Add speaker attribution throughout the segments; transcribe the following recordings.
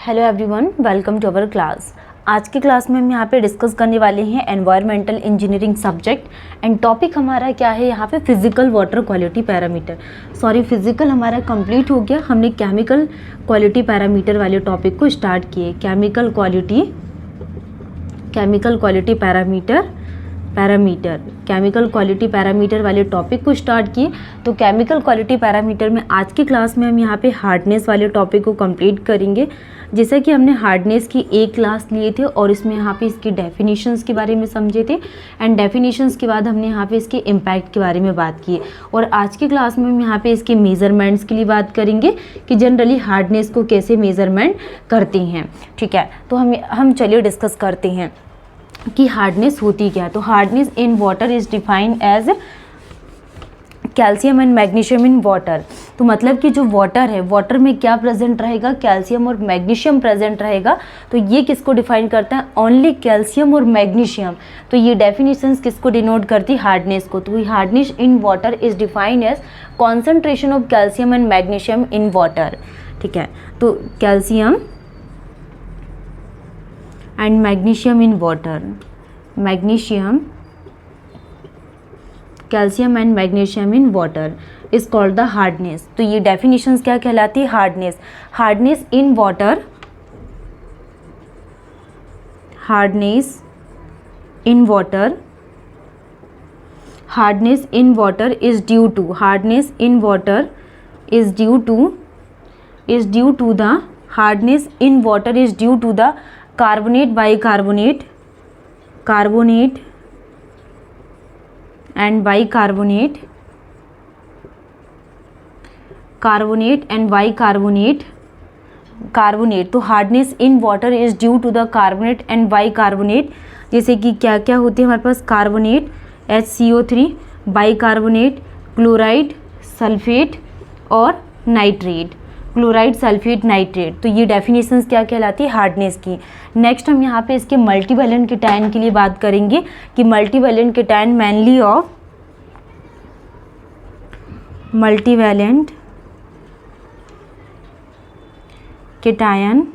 Speaker 1: Hello everyone, welcome to our class. आज की class में हम यहाँ पे डिस्कस करने वाले हैं environmental engineering subject and topic हमारा क्या है यहाँ पे physical water quality parameter. Physical हमारा कंप्लीट हो गया, हमने केमिकल क्वालिटी पैरामीटर वाले टॉपिक को स्टार्ट किए। केमिकल क्वालिटी पैरामीटर वाले टॉपिक को स्टार्ट किए। तो केमिकल क्वालिटी पैरामीटर में आज की क्लास में हम यहाँ पे हार्डनेस वाले टॉपिक को कंप्लीट करेंगे। जैसा कि हमने हार्डनेस की एक क्लास लिए थे और इसमें यहाँ पे इसकी डेफिनेशंस के बारे में समझे थे एंड डेफिनेशंस के बाद हमने यहाँ पे इसके इम्पैक्ट के बारे में बात की। और आज की क्लास में हम यहाँ पे इसके मेज़रमेंट्स के लिए बात करेंगे कि जनरली हार्डनेस को कैसे मेज़रमेंट करते हैं। ठीक है, तो हम चलिए डिस्कस करते हैं कि हार्डनेस होती क्या है। तो hardness in water is defined as calcium and magnesium in water. तो मतलब कि जो वाटर है, वाटर में क्या प्रेजेंट रहेगा, कैल्शियम और मैग्नीशियम प्रेजेंट रहेगा। तो ये किसको डिफाइन करता है, ओनली कैल्शियम और मैग्नीशियम। तो ये डेफिनेशंस किसको डिनोट करती है, हार्डनेस को। तो hardness in water is defined as concentration of calcium and magnesium in water. ठीक है, तो calcium and magnesium in water, calcium and magnesium in water is called the hardness. तो ये डेफिनेशंस क्या कहलाती है, hardness. Hardness in water, hardness in water is due to, hardness in water is due to the, hardness in water is due to the carbonate, bicarbonate, carbonate and bicarbonate, carbonate and bicarbonate, carbonate। तो hardness in water is due to the carbonate and bicarbonate. जैसे कि क्या क्या होते हैं हमारे पास, carbonate HCO3, bicarbonate chloride, sulphate और नाइट्रेट, क्लोराइड, सल्फेट, नाइट्रेट। तो ये डेफिनेशंस क्या कहलाती है, हार्डनेस की। नेक्स्ट हम यहाँ पे इसके मल्टीवैलेंट कीटायन के लिए बात करेंगे कि मल्टीवैलेंट कीटायन mainly of, multivalent कीटायन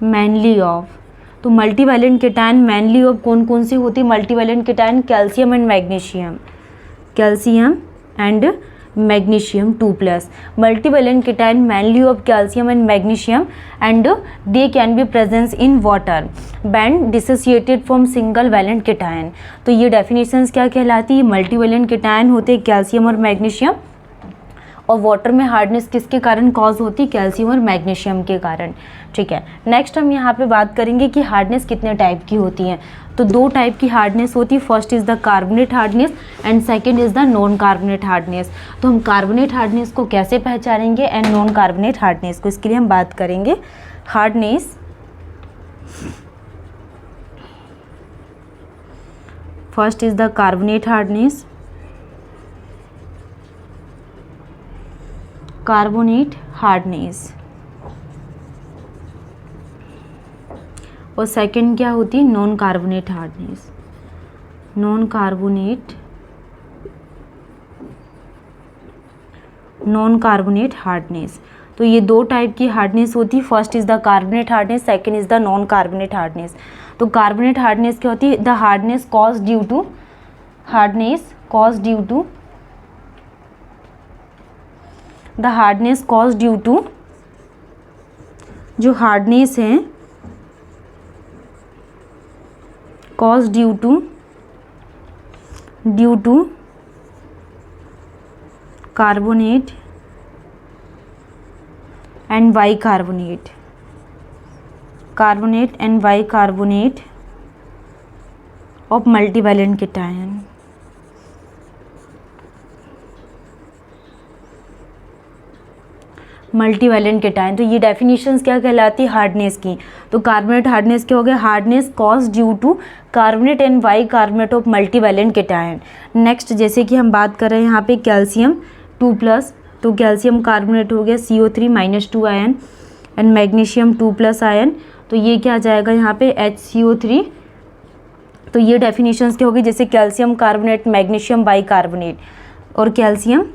Speaker 1: mainly of. तो मल्टीवैलेंट कीटायन मेनली ऑफ कौन कौन सी होती है, multivalent cation calcium and magnesium, calcium and magnesium 2+। multivalent cation mainly of calcium and magnesium and they can be present in water when dissociated from single valent cation। तो ये definitions क्या कहलाती है, मल्टीवेलेंट कीटायन होते हैं कैल्शियम और magnesium, और water में हार्डनेस किसके कारण कॉज होती है, कैल्शियम और मैग्नीशियम के कारण। ठीक है, नेक्स्ट हम यहाँ पे बात करेंगे कि हार्डनेस कितने टाइप की होती हैं। तो दो टाइप की हार्डनेस होती है, first is the carbonate hardness and second is the non carbonate hardness. तो हम कार्बोनेट हार्डनेस को कैसे पहचानेंगे एंड नॉन कार्बोनेट हार्डनेस को, इसके लिए हम बात करेंगे। Hardness, first is the carbonate hardness, carbonate hardness, और सेकंड क्या होती है, non carbonate hardness, non carbonate hardness. तो ये दो टाइप की हार्डनेस होती है, first is the carbonate hardness, second is the non carbonate hardness. तो कार्बोनेट हार्डनेस क्या होती है, the hardness cause due to, the hardness cause due to, जो हार्डनेस है cause due to carbonate and bicarbonate, of multivalent कीटायन। मल्टीवैलेंट कीटायन, तो ये definitions क्या कहलाती है, हार्डनेस की। तो कार्बोनेट हार्डनेस क्या हो गया, hardness cause due to carbonate and bicarbonate of multivalent cation. Next जैसे कि हम बात कर रहे हैं यहाँ पे कैल्शियम 2+, तो कैल्शियम कार्बोनेट हो गया CO3-2 ion and magnesium 2+ ion. तो ये क्या आ जाएगा यहाँ पे HCO3। तो ये डेफिनेशंस क्या होगी, जैसे कैल्शियम कार्बोनेट, मैग्नीशियम बाइकार्बोनेट और कैल्शियम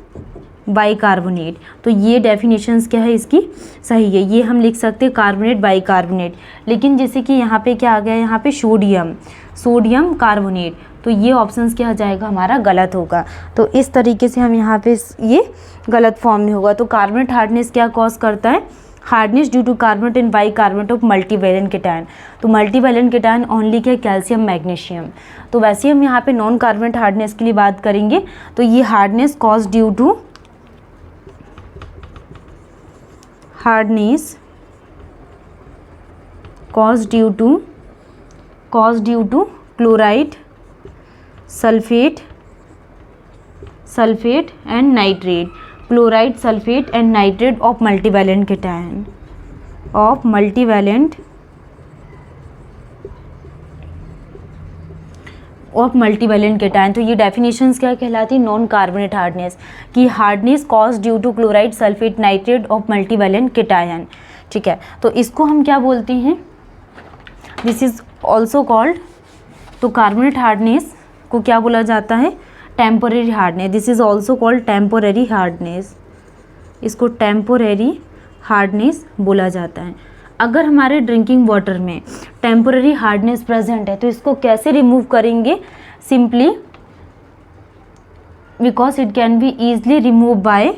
Speaker 1: बाइकार्बोनेट। तो ये डेफिनेशंस क्या है इसकी, सही है, ये हम लिख सकते हैं कार्बोनेट बाइकार्बोनेट। लेकिन जैसे कि यहाँ पे क्या आ गया, यहाँ पे सोडियम कार्बोनेट, तो ये ऑप्शंस क्या आ जाएगा हमारा, गलत होगा। तो इस तरीके से हम यहाँ पे ये गलत फॉर्म में होगा। तो कार्बोनेट हार्डनेस क्या कॉज करता है, hardness due to carbonate and bicarbonate of multivalent cation. तो मल्टीवैलेंट केटायन ओनली क्या, कैल्शियम मैग्नीशियम। तो वैसे हम यहाँ पे नॉन कार्बोनेट हार्डनेस के लिए बात करेंगे, तो ये hardness cause due to chloride, sulphate and nitrate, chloride, sulphate and nitrate of multivalent cation, multivalent cation. तो ये डेफिनेशंस क्या कहलाती है, नॉन कार्बोनेट हार्डनेस की hardness cause due to chloride, sulphate, nitrate of multivalent cation. ठीक है, तो इसको हम क्या बोलते हैं, दिस इज ऑल्सो कॉल्ड, तो कार्बोनेट हार्डनेस को क्या बोला जाता है, temporary hardness. This is also called temporary hardness, इसको टेम्पोरेरी हार्डनेस बोला जाता है। अगर हमारे ड्रिंकिंग वाटर में टेम्पोरेरी हार्डनेस प्रेजेंट है तो इसको कैसे रिमूव करेंगे, simply because it can be easily remove by,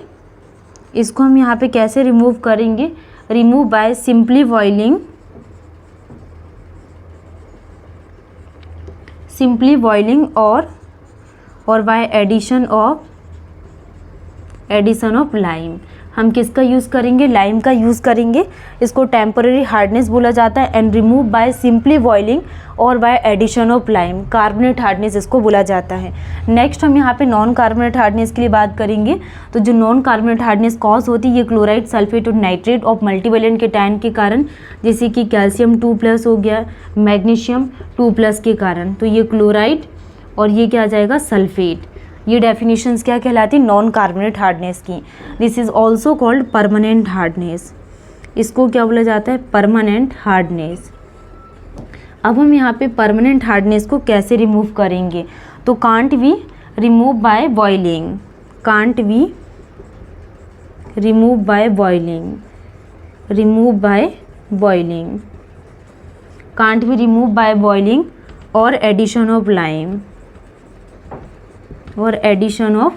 Speaker 1: इसको हम यहाँ पे कैसे रिमूव करेंगे, रिमूव बाय सिंपली बॉइलिंग और बाय एडिशन ऑफ लाइम। हम किसका यूज़ करेंगे, लाइम का यूज़ करेंगे। इसको टेम्पररी हार्डनेस बोला जाता है and remove by simply boiling और by addition of lime, carbonate hardness इसको बोला जाता है। नेक्स्ट हम यहाँ पे नॉन कार्बोनेट हार्डनेस के लिए बात करेंगे। तो जो नॉन कार्बोनेट हार्डनेस कॉज होती है ये क्लोराइड, सल्फेट और नाइट्रेट ऑफ मल्टीवैलेंट केटायन के कारण, जैसे कि कैल्शियम 2+ हो गया, मैग्नीशियम 2+ के कारण। तो ये क्लोराइड और ये क्या आ जाएगा, सल्फेट। ये डेफिनेशंस क्या कहलाती है, नॉन कार्बोनेट हार्डनेस की। This is also called permanent hardness, इसको क्या बोला जाता है, परमानेंट हार्डनेस। अब हम यहाँ पे परमानेंट हार्डनेस को कैसे रिमूव करेंगे, तो can't we remove by boiling, can't we remove by boiling, can't we remove by boiling और एडिशन ऑफ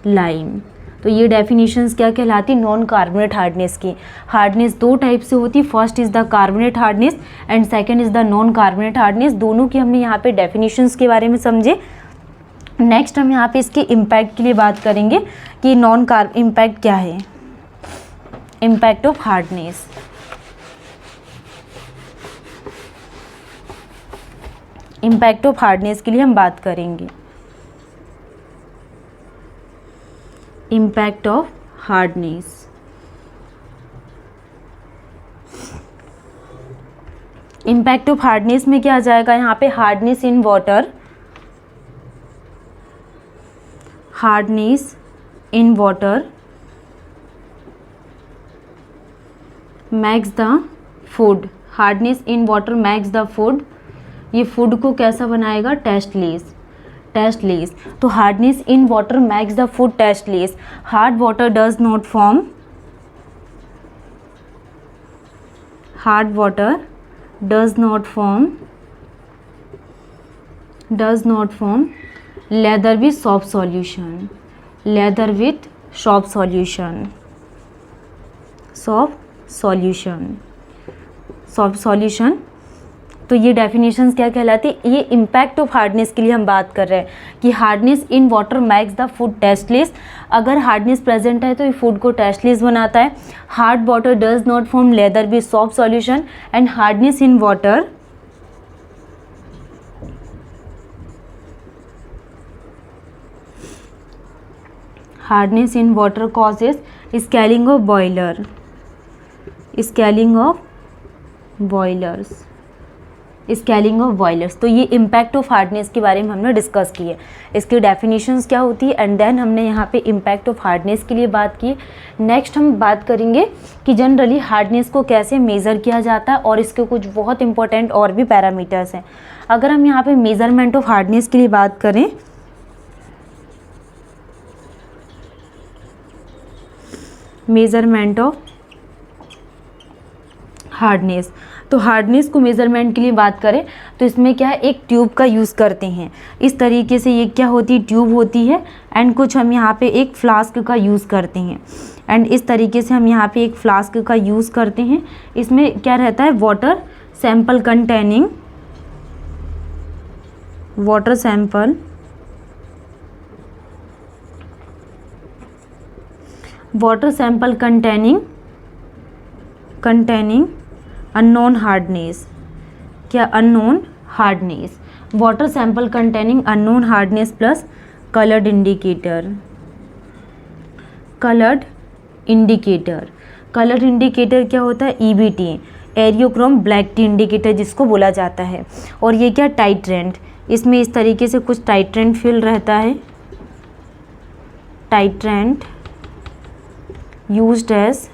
Speaker 1: लाइम, तो ये डेफिनेशंस क्या कहलाती है, नॉन कार्बोनेट हार्डनेस की। हार्डनेस दो टाइप से होती है, first is the carbonate hardness and second is the non carbonate hardness. दोनों की हमने यहाँ पे डेफिनेशंस के बारे में समझे। नेक्स्ट हम यहाँ पे इसके इम्पैक्ट के लिए बात करेंगे कि इम्पैक्ट क्या है, impact of hardness. Impact of hardness के लिए हम बात करेंगे, impact of hardness. Impact of hardness में क्या आ जाएगा, यहाँ पे hardness in water, max the food, hardness in water max the food. ये फूड को कैसा बनाएगा, टेस्टलेस। तो hardness in water max the food tasteless. Hard water does not form lather with soft solution. तो ये डेफिनेशंस क्या कहलाती है, ये इम्पैक्ट ऑफ हार्डनेस के लिए हम बात कर रहे हैं कि hardness in water max the food tasteless. अगर हार्डनेस प्रेजेंट है तो ये फूड को टेस्टलेस बनाता है। Hard water does not form lather with soft solution and hardness in water causes scaling of boilers। तो ये इम्पैक्ट ऑफ हार्डनेस के बारे में हमने डिस्कस की है, इसकी डेफिनेशंस क्या होती है एंड देन हमने यहाँ पे इम्पैक्ट ऑफ हार्डनेस के लिए बात की। नेक्स्ट हम बात करेंगे कि जनरली हार्डनेस को कैसे मेज़र किया जाता है और इसके कुछ बहुत इंपॉर्टेंट और भी पैरामीटर्स हैं। अगर हम यहाँ पे मेज़रमेंट ऑफ हार्डनेस के लिए बात करें मेज़रमेंट ऑफ हार्डनेस। तो हार्डनेस को मेज़रमेंट के लिए बात करें तो इसमें क्या है, एक ट्यूब का यूज़ करते हैं। इस तरीके से ये क्या होती है, ट्यूब होती है, एंड कुछ हम यहाँ पे एक फ्लास्क का यूज़ करते हैं। एंड इस तरीके से हम यहाँ पे एक फ्लास्क का यूज़ करते हैं। इसमें क्या रहता है, water sample containing unknown hardness. क्या, unknown hardness. Water sample containing unknown hardness plus coloured indicator. Coloured indicator क्या होता है, EBT, eriochrome black T indicator जिसको बोला जाता है। और ये क्या, टाइट्रेंट। इसमें इस तरीके से कुछ टाइट्रेंट फिल रहता है। टाइट्रेंट यूज्ड एज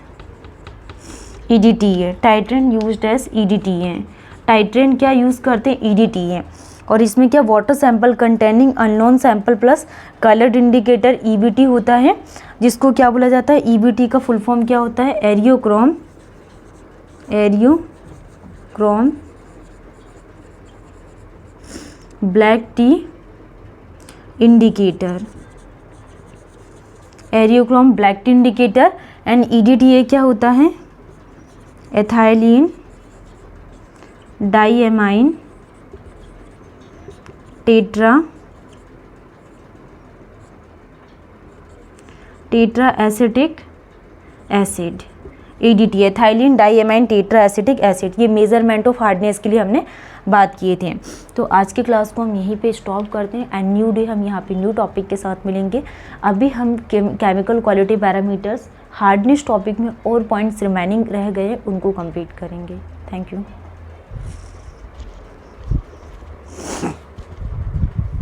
Speaker 1: EDT है। टाइट्रेंट यूज्ड एज EDT है। टाइट्रेंट क्या यूज़ करते हैं, EDT है। और इसमें क्या, water sample containing unknown sample plus coloured indicator EBT होता है, जिसको क्या बोला जाता है, EBT का फुल फॉर्म क्या होता है, eriochrome black T indicator. Eriochrome black T indicator and EDT ये क्या होता है, ethylene diamine tetra acetic acid, EDT, ethylene diamine tetra acetic acid. ये मेजरमेंट ऑफ हार्डनेस के लिए हमने बात किए थे। तो आज के क्लास को हम यहीं पे स्टॉप करते हैं एंड न्यू डे हम यहाँ पे न्यू टॉपिक के साथ मिलेंगे। अभी हम chemical quality parameters hardness topic में और पॉइंट्स रिमेनिंग रह गए उनको कंप्लीट करेंगे। Thank you.